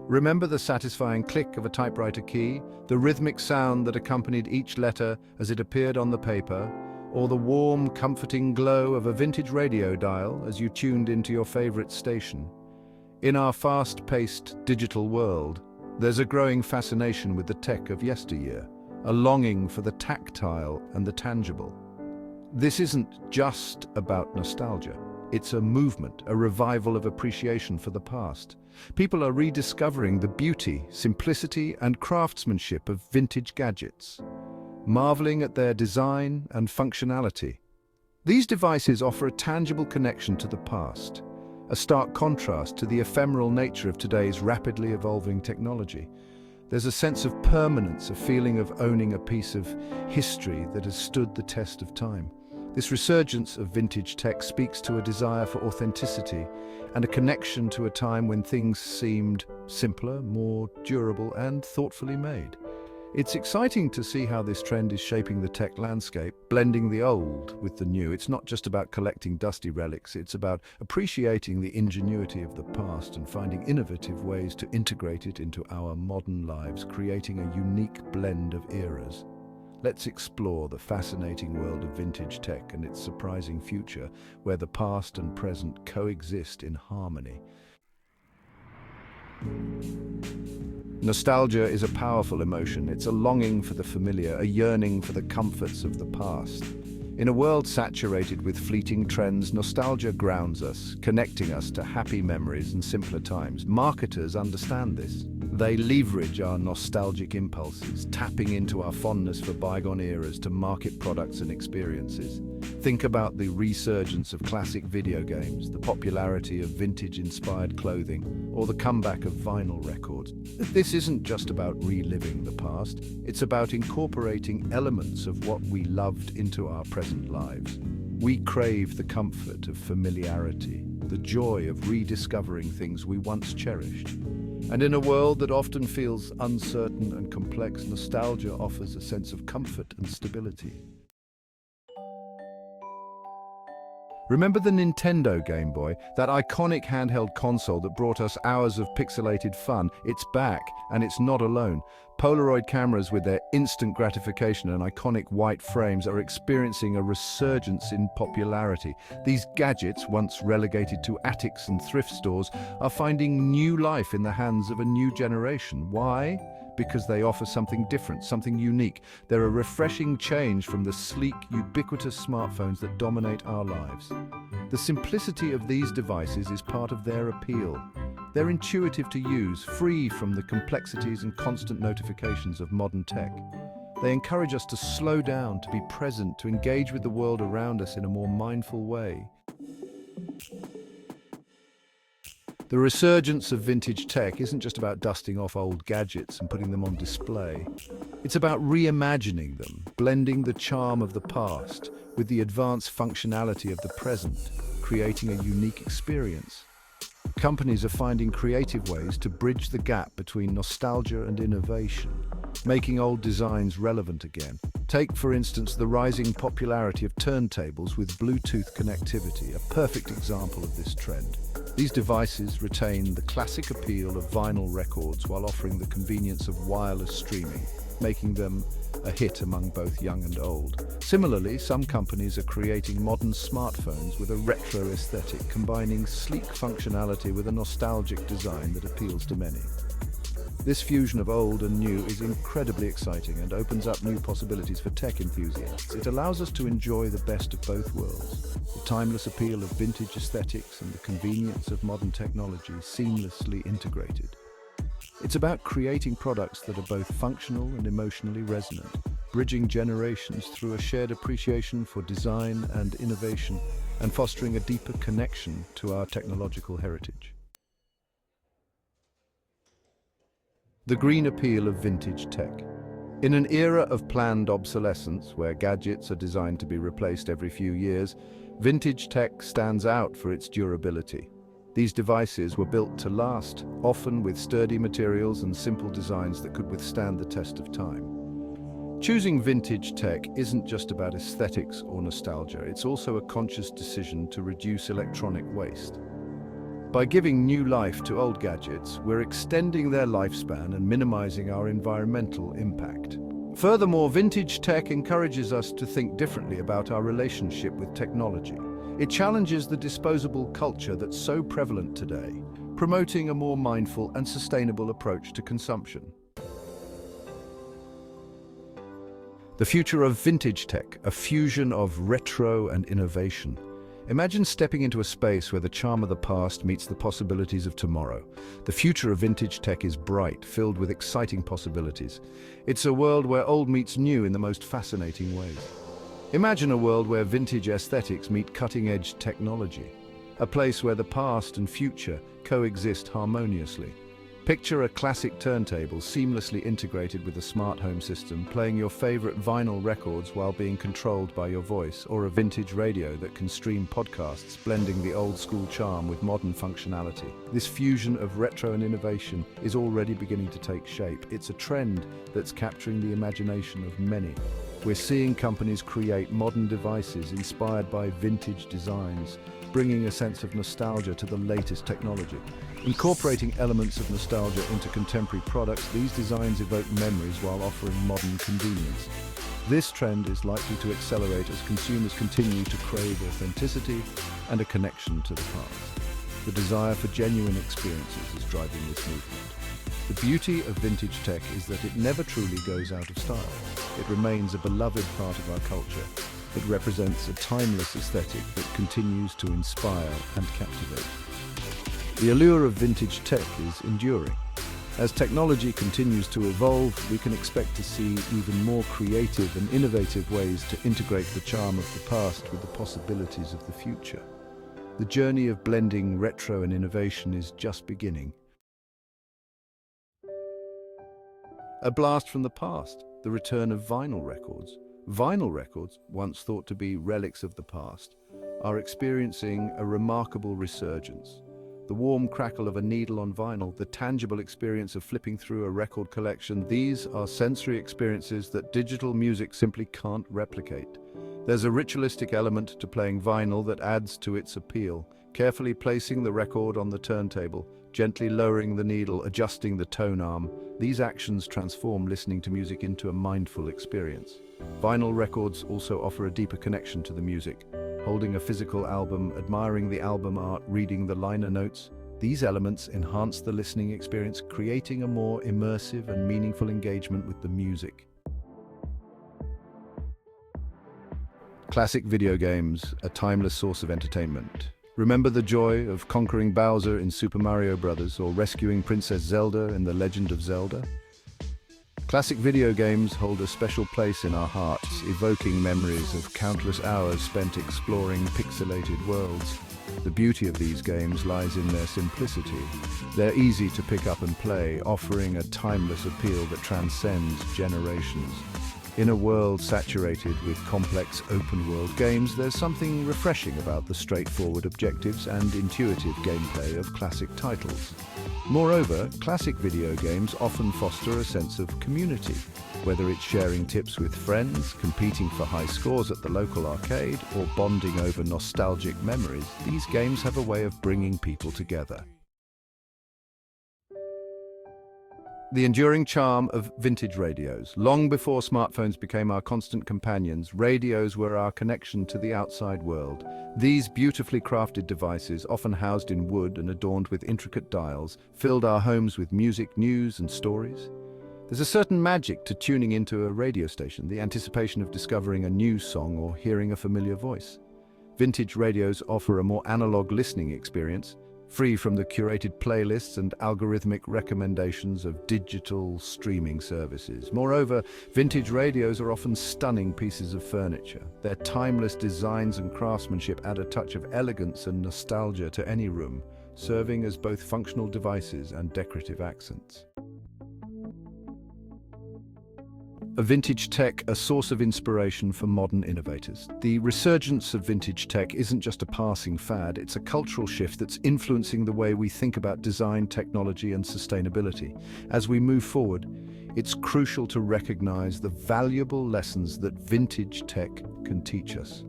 Remember the satisfying click of a typewriter key, the rhythmic sound that accompanied each letter as it appeared on the paper, or the warm, comforting glow of a vintage radio dial as you tuned into your favorite station? In our fast-paced digital world, there's a growing fascination with the tech of yesteryear, a longing for the tactile and the tangible. This isn't just about nostalgia. It's a movement, a revival of appreciation for the past. People are rediscovering the beauty, simplicity, and craftsmanship of vintage gadgets, marveling at their design and functionality. These devices offer a tangible connection to the past, a stark contrast to the ephemeral nature of today's rapidly evolving technology. There's a sense of permanence, a feeling of owning a piece of history that has stood the test of time. This resurgence of vintage tech speaks to a desire for authenticity and a connection to a time when things seemed simpler, more durable, and thoughtfully made. It's exciting to see how this trend is shaping the tech landscape, blending the old with the new. It's not just about collecting dusty relics, it's about appreciating the ingenuity of the past and finding innovative ways to integrate it into our modern lives, creating a unique blend of eras. Let's explore the fascinating world of vintage tech and its surprising future, where the past and present coexist in harmony. Nostalgia is a powerful emotion. It's a longing for the familiar, a yearning for the comforts of the past. In a world saturated with fleeting trends, nostalgia grounds us, connecting us to happy memories and simpler times. Marketers understand this. They leverage our nostalgic impulses, tapping into our fondness for bygone eras to market products and experiences. Think about the resurgence of classic video games, the popularity of vintage-inspired clothing, or the comeback of vinyl records. This isn't just about reliving the past, it's about incorporating elements of what we loved into our present lives. We crave the comfort of familiarity, the joy of rediscovering things we once cherished. And in a world that often feels uncertain and complex, nostalgia offers a sense of comfort and stability. Remember the Nintendo Game Boy, that iconic handheld console that brought us hours of pixelated fun? It's back, and it's not alone. Polaroid cameras, with their instant gratification and iconic white frames, are experiencing a resurgence in popularity. These gadgets, once relegated to attics and thrift stores, are finding new life in the hands of a new generation. Why? Because they offer something different, something unique. They're a refreshing change from the sleek, ubiquitous smartphones that dominate our lives. The simplicity of these devices is part of their appeal. They're intuitive to use, free from the complexities and constant notifications of modern tech. They encourage us to slow down, to be present, to engage with the world around us in a more mindful way. The resurgence of vintage tech isn't just about dusting off old gadgets and putting them on display. It's about reimagining them, blending the charm of the past with the advanced functionality of the present, creating a unique experience. Companies are finding creative ways to bridge the gap between nostalgia and innovation, making old designs relevant again. Take, for instance, the rising popularity of turntables with Bluetooth connectivity, a perfect example of this trend. These devices retain the classic appeal of vinyl records while offering the convenience of wireless streaming, making them a hit among both young and old. Similarly, some companies are creating modern smartphones with a retro aesthetic, combining sleek functionality with a nostalgic design that appeals to many. This fusion of old and new is incredibly exciting and opens up new possibilities for tech enthusiasts. It allows us to enjoy the best of both worlds, the timeless appeal of vintage aesthetics and the convenience of modern technology seamlessly integrated. It's about creating products that are both functional and emotionally resonant, bridging generations through a shared appreciation for design and innovation, and fostering a deeper connection to our technological heritage. The green appeal of vintage tech. In an era of planned obsolescence, where gadgets are designed to be replaced every few years, vintage tech stands out for its durability. These devices were built to last, often with sturdy materials and simple designs that could withstand the test of time. Choosing vintage tech isn't just about aesthetics or nostalgia, it's also a conscious decision to reduce electronic waste. By giving new life to old gadgets, we're extending their lifespan and minimizing our environmental impact. Furthermore, vintage tech encourages us to think differently about our relationship with technology. It challenges the disposable culture that's so prevalent today, promoting a more mindful and sustainable approach to consumption. The future of vintage tech, a fusion of retro and innovation. Imagine stepping into a space where the charm of the past meets the possibilities of tomorrow. The future of vintage tech is bright, filled with exciting possibilities. It's a world where old meets new in the most fascinating ways. Imagine a world where vintage aesthetics meet cutting-edge technology. A place where the past and future coexist harmoniously. Picture a classic turntable seamlessly integrated with a smart home system, playing your favorite vinyl records while being controlled by your voice, or a vintage radio that can stream podcasts, blending the old-school charm with modern functionality. This fusion of retro and innovation is already beginning to take shape. It's a trend that's capturing the imagination of many. We're seeing companies create modern devices inspired by vintage designs, bringing a sense of nostalgia to the latest technology. Incorporating elements of nostalgia into contemporary products, these designs evoke memories while offering modern convenience. This trend is likely to accelerate as consumers continue to crave authenticity and a connection to the past. The desire for genuine experiences is driving this movement. The beauty of vintage tech is that it never truly goes out of style. It remains a beloved part of our culture. It represents a timeless aesthetic that continues to inspire and captivate. The allure of vintage tech is enduring. As technology continues to evolve, we can expect to see even more creative and innovative ways to integrate the charm of the past with the possibilities of the future. The journey of blending retro and innovation is just beginning. A blast from the past, the return of vinyl records. Vinyl records, once thought to be relics of the past, are experiencing a remarkable resurgence. The warm crackle of a needle on vinyl, the tangible experience of flipping through a record collection, these are sensory experiences that digital music simply can't replicate. There's a ritualistic element to playing vinyl that adds to its appeal. Carefully placing the record on the turntable, gently lowering the needle, adjusting the tone arm, these actions transform listening to music into a mindful experience. Vinyl records also offer a deeper connection to the music. Holding a physical album, admiring the album art, reading the liner notes, these elements enhance the listening experience, creating a more immersive and meaningful engagement with the music. Classic video games, a timeless source of entertainment. Remember the joy of conquering Bowser in Super Mario Bros. Or rescuing Princess Zelda in The Legend of Zelda? Classic video games hold a special place in our hearts, evoking memories of countless hours spent exploring pixelated worlds. The beauty of these games lies in their simplicity. They're easy to pick up and play, offering a timeless appeal that transcends generations. In a world saturated with complex open-world games, there's something refreshing about the straightforward objectives and intuitive gameplay of classic titles. Moreover, classic video games often foster a sense of community. Whether it's sharing tips with friends, competing for high scores at the local arcade, or bonding over nostalgic memories, these games have a way of bringing people together. The enduring charm of vintage radios. Long before smartphones became our constant companions, radios were our connection to the outside world. These beautifully crafted devices, often housed in wood and adorned with intricate dials, filled our homes with music, news, and stories. There's a certain magic to tuning into a radio station, the anticipation of discovering a new song or hearing a familiar voice. Vintage radios offer a more analog listening experience, free from the curated playlists and algorithmic recommendations of digital streaming services. Moreover, vintage radios are often stunning pieces of furniture. Their timeless designs and craftsmanship add a touch of elegance and nostalgia to any room, serving as both functional devices and decorative accents. A vintage tech, a source of inspiration for modern innovators. The resurgence of vintage tech isn't just a passing fad, it's a cultural shift that's influencing the way we think about design, technology, and sustainability. As we move forward, it's crucial to recognize the valuable lessons that vintage tech can teach us.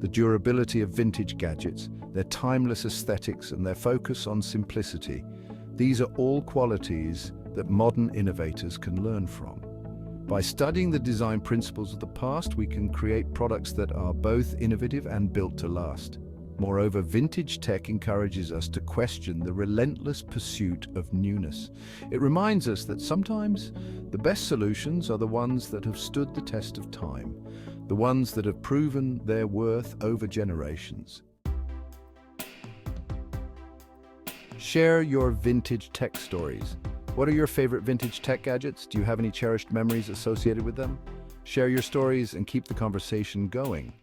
the durability of vintage gadgets, their timeless aesthetics, and their focus on simplicity. These are all qualities that modern innovators can learn from. By studying the design principles of the past, we can create products that are both innovative and built to last. Moreover, vintage tech encourages us to question the relentless pursuit of newness. It reminds us that sometimes the best solutions are the ones that have stood the test of time, the ones that have proven their worth over generations. Share your vintage tech stories. What are your favorite vintage tech gadgets? Do you have any cherished memories associated with them? Share your stories and keep the conversation going.